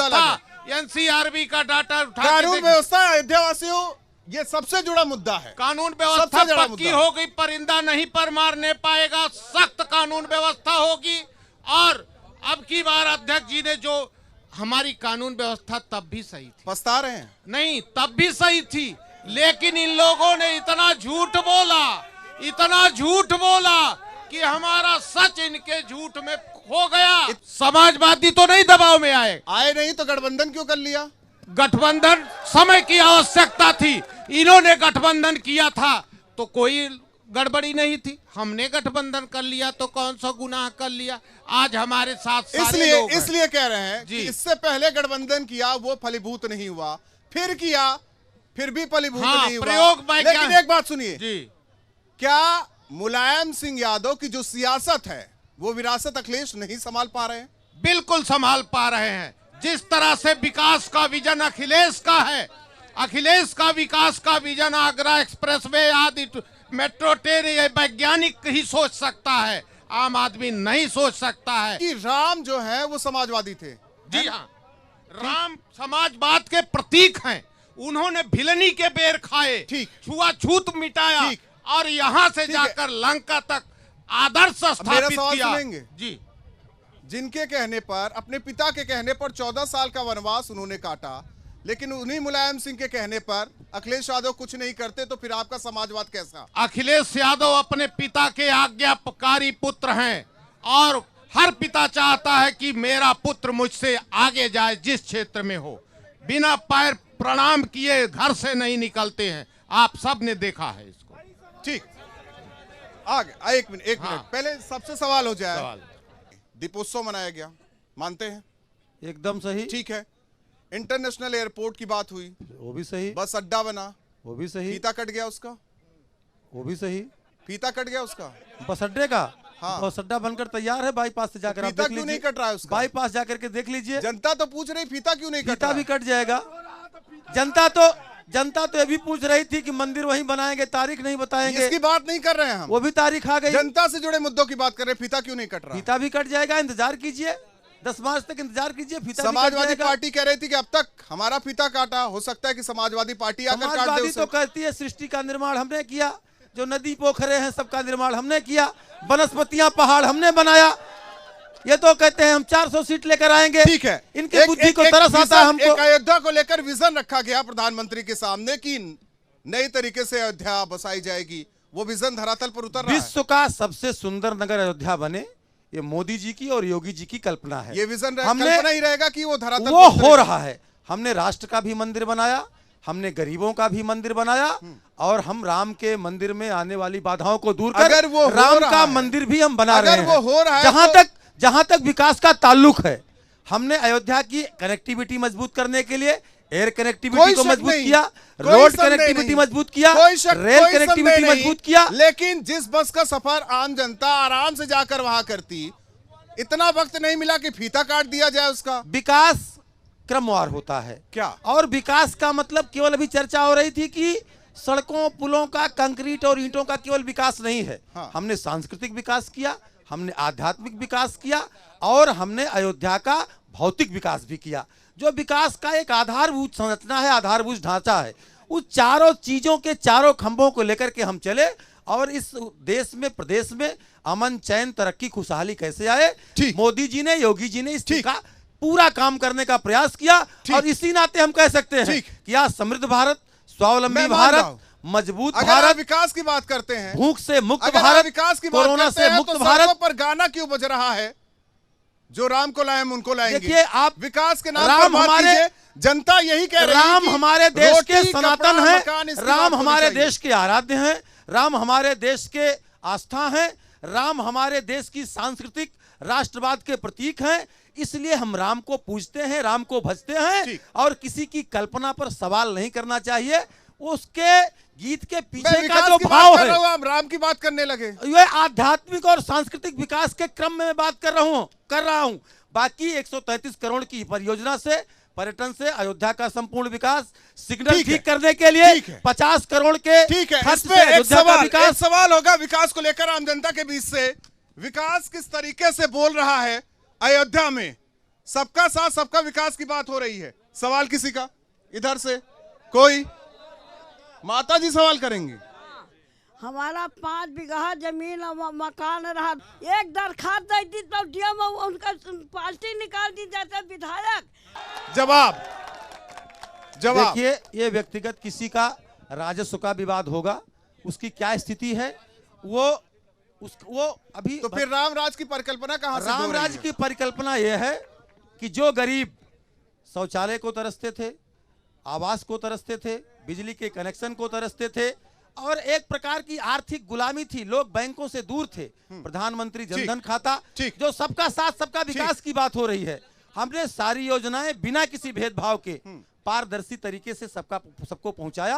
व्यवस्था, एनसीआरबी का डाटा उठा, कानून व्यवस्था अयोध्या वासियों ये सबसे जुड़ा मुद्दा है। कानून व्यवस्था पक्की हो गई, परिंदा नहीं पर मारने पाएगा, सख्त कानून व्यवस्था होगी। और अब की बार अध्यक्ष जी ने जो हमारी कानून व्यवस्था तब भी सही थी, पछता रहे हैं? नहीं, तब भी सही थी, लेकिन इन लोगों ने इतना झूठ बोला कि हमारा सच इनके झूठ में खो गया। समाजवादी तो नहीं दबाव में आए नहीं तो गठबंधन क्यों कर लिया? गठबंधन समय की आवश्यकता थी, इन्होंने गठबंधन किया था तो कोई गड़बड़ी नहीं थी, हमने गठबंधन कर लिया तो कौन सा गुनाह कर लिया। आज हमारे साथ सारे लोग हैं। इसलिए कह रहे हैं कि इससे पहले गठबंधन किया, वो फलीभूत नहीं हुआ, फिर किया, फिर भी फलीभूत नहीं हुआ। प्रयोग लेकिन एक बात सुनिए जी, क्या मुलायम सिंह यादव की जो सियासत है वो विरासत अखिलेश नहीं संभाल पा रहे हैं? बिल्कुल संभाल पा रहे हैं। जिस तरह से विकास का विजन अखिलेश का है, अखिलेश का विकास का विजन आगरा एक्सप्रेसवे आदि मेट्रो ट्रेन ये वैज्ञानिक ही सोच सकता है, आम आदमी नहीं सोच सकता है। कि राम जो है वो समाजवादी थे। जी हाँ, राम समाजवाद के प्रतीक हैं। उन्होंने भिलनी के बेर खाए, छुआछूत मिटाया और यहां से जाकर लंका तक आदर्श स्थापित किया। जी, जिनके कहने पर, अपने पिता के कहने पर 14 साल का वनवास उन्होंने काटा, लेकिन उन्हीं मुलायम सिंह के कहने पर अखिलेश यादव कुछ नहीं करते, तो फिर आपका समाजवाद कैसा? अखिलेश यादव अपने पिता के आज्ञाकारी पुत्र हैं और हर पिता चाहता है कि मेरा पुत्र मुझसे आगे जाए, जिस क्षेत्र में हो, बिना पैर प्रणाम किए घर से नहीं निकलते हैं। आप सब ने देखा है इसको। ठीक, आगे एक मिनट पहले सबसे सवाल हो जाए। दीपोत्सव मनाया गया, मानते हैं? एकदम सही, ठीक है। इंटरनेशनल एयरपोर्ट की बात हुई, वो भी सही। बस अड्डा बना, वो भी सही। फीता कट गया उसका, वो भी सही। फीता कट गया उसका, बस अड्डे का। हाँ, बस अड्डा बनकर तैयार है, बाईपास से जाकर आप देख लीजिए। क्यों नहीं कट रहा है उसका? बाईपास जाकर के देख लीजिए। जनता तो पूछ रही फीता क्यों नहीं कट रहा? फीता भी कट जाएगा। जनता तो ये भी पूछ रही थी कि मंदिर वहीं बनाएंगे, तारीख नहीं बताएंगे। इसकी बात नहीं कर रहे हैं हम, वो भी तारीख आ गई। जनता से जुड़े मुद्दों की बात कर रहे हैं। फीता क्यों नहीं कट रहा? फीता भी कट जाएगा, इंतजार कीजिए, 10 मार्च तक इंतजार कीजिए। फीता समाजवादी पार्टी कह रही थी कि अब तक हमारा फीता काटा, हो सकता है कि समाजवादी पार्टी आकर काट दे। समाजवादी तो कहती है सृष्टि का निर्माण हमने किया, जो नदी पोखरे हैं सबका निर्माण हमने किया, वनस्पतियां पहाड़ हमने बनाया। ये तो कहते हैं हम 400 सीट लेकर आएंगे। ठीक है, इनकी बुद्धि को तरस आता है हमको। एक अयोध्या को लेकर विजन रखा गया प्रधानमंत्री के सामने कि नई तरीके से अयोध्या बसाई जाएगी, वो विजन धरातल पर उतर रहा है। विश्व का सबसे सुंदर नगर अयोध्या बने, ये मोदी जी की और योगी जी की कल्पना है। ये विजन कल्पना ही रहेगा कि वो धरातल वो हो रहा है। हमने राष्ट्र का भी मंदिर बनाया, हमने गरीबों का भी मंदिर बनाया, और हम राम के मंदिर में आने वाली बाधाओं को दूर कर अगर वो राम का मंदिर भी हम बना रहे हैं। वो हो रहा है जहां तक विकास का ताल्लुक है, हमने अयोध्या की कनेक्टिविटी मजबूत करने के लिए एयर कनेक्टिविटी को मजबूत किया, रोड कनेक्टिविटी मजबूत किया, रेल कनेक्टिविटी मजबूत किया। लेकिन जिस बस का सफर आम जनता आराम से जाकर वहां करती, इतना वक्त नहीं मिला कि फीता काट दिया जाए उसका। विकास क्रमवार होता है क्या? और विकास का मतलब केवल अभी चर्चा हो रही थी कि सड़कों पुलों का, कंक्रीट और ईंटों का केवल विकास नहीं है। हमने सांस्कृतिक विकास किया, हमने आध्यात्मिक विकास किया, और हमने अयोध्या का भौतिक विकास भी किया। जो विकास का एक आधारभूत संरचना है, आधारभूत ढांचा है, उस चारों चीजों के चारों खंभों को लेकर के हम चले, और इस देश में, प्रदेश में अमन, चैन, तरक्की, खुशहाली कैसे आए, मोदी जी ने, योगी जी ने इसका पूरा काम करने का प्रयास किया। और इसी नाते हम कह सकते हैं कि आज समृद्ध भारत, स्वावलंबी भारत, मजबूत भारत, विकास की बात करते हैं, भूख से मुक्त भारत, विकास की कोरोना से मुक्त भारत पर गाना क्यों बज रहा है? जो राम को लाए हम उनको लाएंगे। देखिए, आप विकास के नाम पर बात कीजिए, जनता यही कह रही है। राम हमारे देश के सनातन है, राम हमारे देश के आराध्य हैं, राम हमारे देश के आस्था हैं, राम हमारे देश की सांस्कृतिक राष्ट्रवाद के प्रतीक हैं। इसलिए हम राम को पूजते हैं, राम को भजते हैं, और किसी की कल्पना पर सवाल नहीं करना चाहिए। उसके गीत के पीछे का जो भाव है, आप राम की बात करने लगे। ये आध्यात्मिक और सांस्कृतिक विकास के क्रम में मैं बात कर रहा हूं। बाकी 133 करोड़ की परियोजना से, पर्यटन से अयोध्या का संपूर्ण विकास, सिग्नल ठीक करने के लिए 50 करोड़ के खर्च से अयोध्या का विकास। सवाल होगा विकास को लेकर आम जनता के बीच से, विकास किस तरीके से बोल रहा है अयोध्या में सबका साथ सबका विकास की बात हो रही है। सवाल किसी का इधर से कोई? माता जी सवाल करेंगी। हमारा 5 बीघा जमीन और मकान रहा, एक दरखास्त देती तो डीएम उनका पार्टी निकाल दी जाता विधायक। जवाब देखिए, ये व्यक्तिगत किसी का राजस्व का विवाद होगा, उसकी क्या स्थिति है वो अभी तो फिर रामराज की परिकल्पना कहां से? रामराज की परिकल्पना यह है कि जो गरीब शौचालय को तरसते थे, आवास को तरसते थे, बिजली के कनेक्शन को तरसते थे और एक प्रकार की आर्थिक गुलामी थी, लोग बैंकों से दूर थे, प्रधानमंत्री जनधन खाता, जो सबका साथ सबका विकास की बात हो रही है, हमने सारी योजनाएं बिना किसी भेदभाव के पारदर्शी तरीके से सबको पहुंचाया।